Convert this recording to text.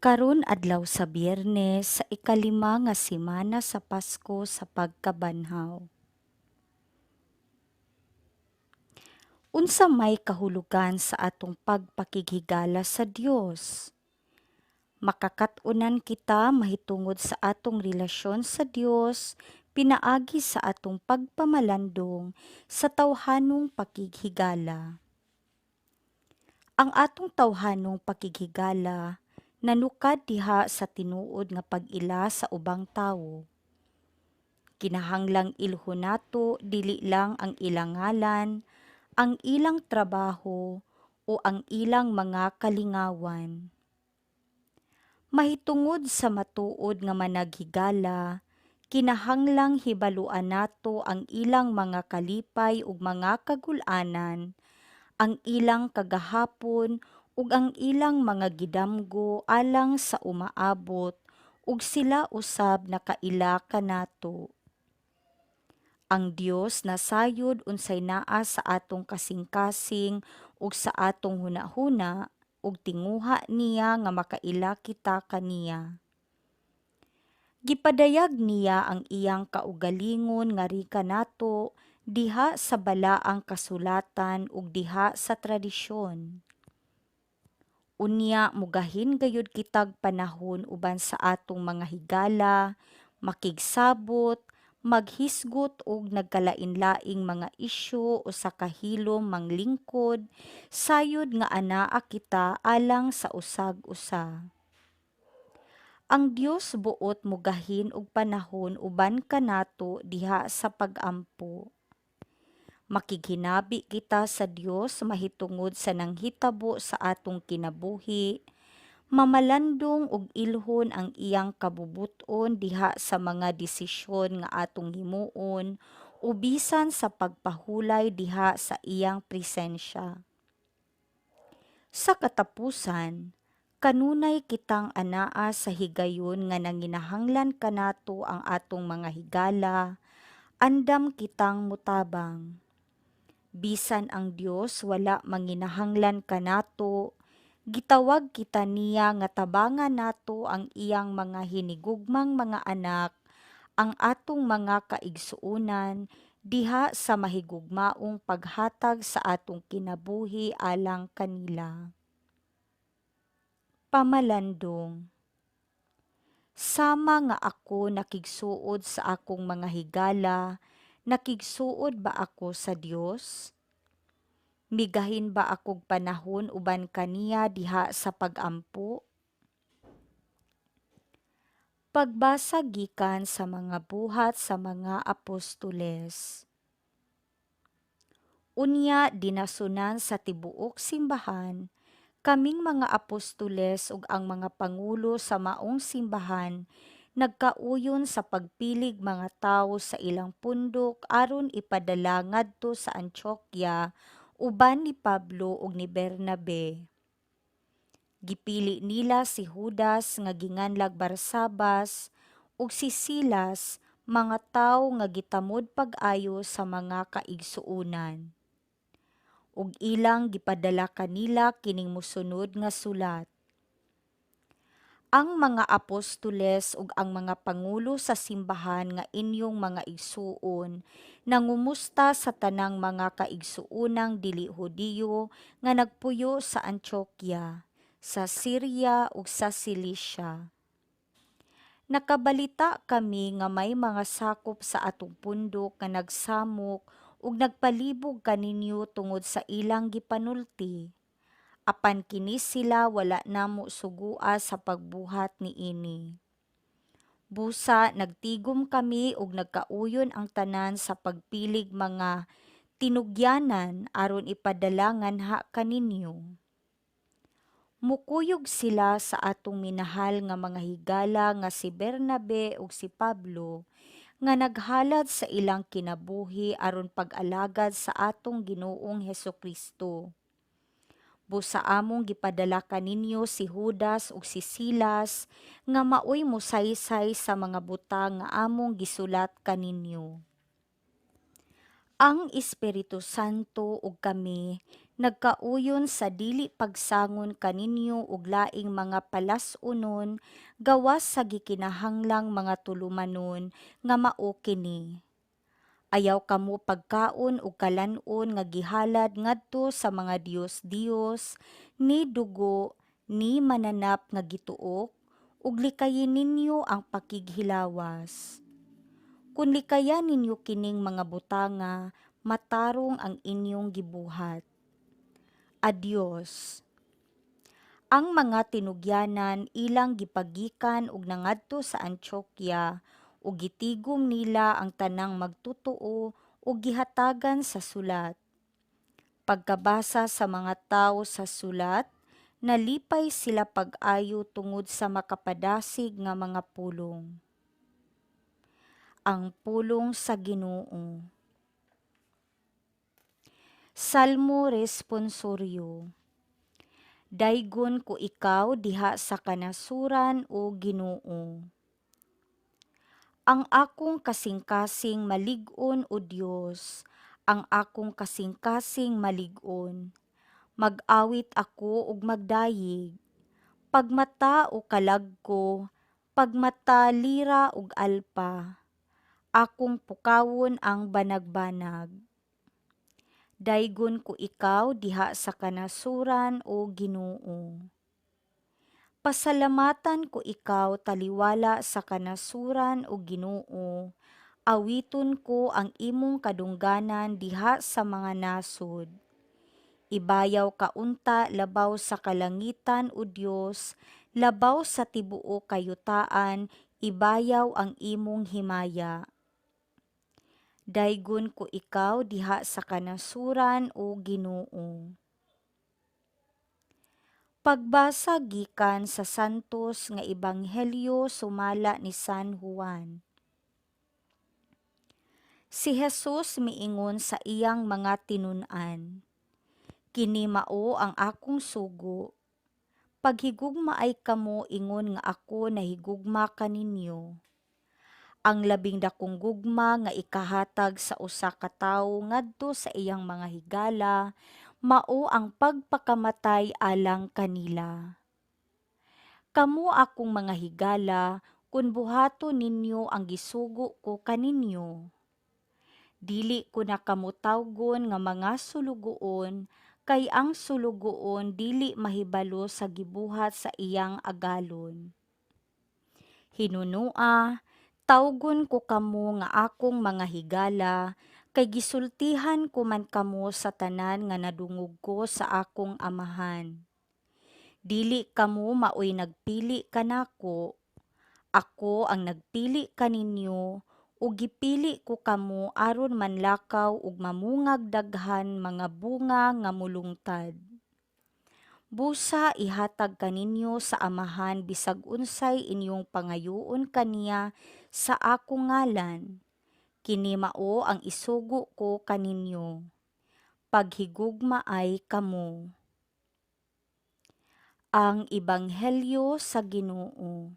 Karon adlaw sa Biyernes sa ikalima nga semana sa Pasko sa pagkabanhaw. Unsa may kahulugan sa atong pagpakighigala sa Dios? Makakatunan kita mahitungod sa atong relasyon sa Dios pinaagi sa atong pagpamalandong sa tawhanong pakighigala. Ang atong tawhanong pakighigala nanukad diha sa tinuod nga pag-ila sa ubang tawo. Kinahanglang ilhon nato dili lang ang ilang ngalan, ang ilang trabaho o ang ilang mga kalingawan. Mahitungod sa matuod nga managhigala, kinahanglang hibaluan nato ang ilang mga kalipay ug mga kagul-anan, ang ilang kagahapon ug ang ilang mga gidamgo alang sa umaabot ug sila usab nakaila kanato. Ang Dios nasayod unsay naa sa atong kasing-kasing ug sa atong hunahuna ug tinguha niya nga makaila kita kaniya. Gipadayag niya ang iyang kaugalingon ngari kanato diha sa balaang kasulatan ug diha sa tradisyon. Unya mugahin gayud kitag panahon uban sa atong mga higala, makigsabot, maghisgot og nagkalain-laing mga isyu o sa kahilom manglingkod, sayod nga anaa kita alang sa usag-usa. Ang Dios buot mugahin og panahon uban kanato diha sa pag-ampo. Makighinabi kita sa Dios mahitungod sa nanghitabo sa atong kinabuhi, mamalandong og ilhon ang iyang kabubuton diha sa mga desisyon nga atong himuon o bisan sa pagpahulay diha sa iyang presensya. Sa katapusan, kanunay kitang anaa sa higayon nga nanginahanglan kanato ang atong mga higala, andam kitang mutabang. Bisan ang Dios wala manginahanglan kanato, gitawag kita niya nga tabangan nato ang iyang mga hinigugmang mga anak, ang atong mga kaigsuonan, diha sa mahigugmaong paghatag sa atong kinabuhi alang kanila. Pamalandong. Sama nga ako nakigsuod sa akong mga higala, nakigsuod ba ako sa Dios? Migahin ba akog panahon uban kaniya diha sa pag-ampo? Pagbasa gikan sa mga buhat sa mga apostoles. Unya dinasunan sa tibuok simbahan, kaming mga apostoles ug ang mga pangulo sa maong simbahan nagkauyon sa pagpilig mga tawo sa ilang pundok aron ipadala ngadto sa Antioquia uban ni Pablo ug ni Bernabe. Gipili nila si Judas nga ginganlag Barsabas ug si Silas, mga tawo nga gitamod pag-ayo sa mga kaigsuonan. Ug ilang gipadala kanila kining mosunod nga sulat. Ang mga apostoles ug ang mga pangulo sa simbahan nga inyong mga igsuon nangumusta sa tanang mga kaigsuonang dili Hudiyo nga nagpuyo sa Antioquia, sa Syria ug sa Cilicia. Nakabalita kami nga may mga sakop sa atong pundok nga nagsamok ug nagpalibog kaninyo tungod sa ilang gipanulti. Apan kini sila wala namo sugua sa pagbuhat niini. Busa nagtigom kami ug nagkauyon ang tanan sa pagpilig mga tinugyanan aron ipadala nganha kaninyo. Mukuyog sila sa atong minahal nga mga higala nga si Bernabe ug si Pablo nga naghalad sa ilang kinabuhi aron pag-alagad sa atong Ginoong Hesukristo. Busa among gipadala kaninyo si Judas ug si Silas nga maoy mosaysay sa mga butang nga among gisulat kaninyo. Ang Espiritu Santo ug kami nagkauyon sa dili pagsangon kaninyo og laing mga palas-unon gawas sa gikinahanglang mga tulumanon nga mao kini. Ayaw kamo pagkaon ug kalan-on nga gihalad ngadto sa mga dios-dios, ni dugo, ni mananap nga gituok, ug likayin ninyo ang pakighilawas. Kung likayan ninyo kining mga butanga, matarong ang inyong gibuhat. Adios. Ang mga tinugyanan ilang gipagikan ug nangadto sa Antioquia ug gitigom nila ang tanang magtotoo ug gihatagan sa sulat. Pagkabasa sa mga tawo sa sulat, nalipay sila pag-ayo tungod sa makapadasig nga mga pulong. Ang pulong sa Ginoo. Salmo responsoryo. Daygon ko ikaw diha sa kanasuran o Ginoo. Ang akong kasing-kasing malig-on o Dios, ang akong kasing-kasing malig-on. Mag-awit ako ug magdayig. Pagmata o kalagko, pagmata lira ug alpa. Akong pukawon ang banag-banag. Daygon ko ikaw diha sa kanasuran o Ginoo. Pasalamatan ko ikaw taliwala sa kanasuran o Ginoo. Awiton ko ang imong kadungganan diha sa mga nasod. Ibayaw ka unta labaw sa kalangitan o Dios, labaw sa tibuok kayutaan, ibayaw ang imong himaya. Daygon ko ikaw diha sa kanasuran o Ginoo. Pagbasa gikan sa Santos nga Ebanghelyo sumala ni San Juan. Si Jesus miingon sa iyang mga tinun-an, "Kini mao ang akong sugo. Paghigugmaay kamo ingon nga ako nahigugma kaninyo. Ang labing dakong gugma nga ikahatag sa usa ka tawo ngadto sa iyang mga higala mao ang pagpakamatay alang kanila. Kamo akong mga higala kun buhaton ninyo ang gisugo ko kaninyo. Dili ko na kamo tawgon nga mga sulugoon, kay ang sulugoon dili mahibalo sa gibuhat sa iyang agalon. Hinunua, tawgon ko kamo nga akong mga higala, kay gisultihan ko man kamo sa tanan nga nadungog ko sa akong amahan. Dili kamo maoy nagpili kanako, ako ang nagpili kaninyo, ug gipili ko kamo aron manlakaw ug mamungag daghan mga bunga nga mulungtad. Busa ihatag kaninyo sa amahan bisag unsay inyong pangayoon kaniya sa akong ngalan. Kini mao ang isugo ko kaninyo. Paghigugmaay kamo." Ang Ebanghelyo sa Ginoo.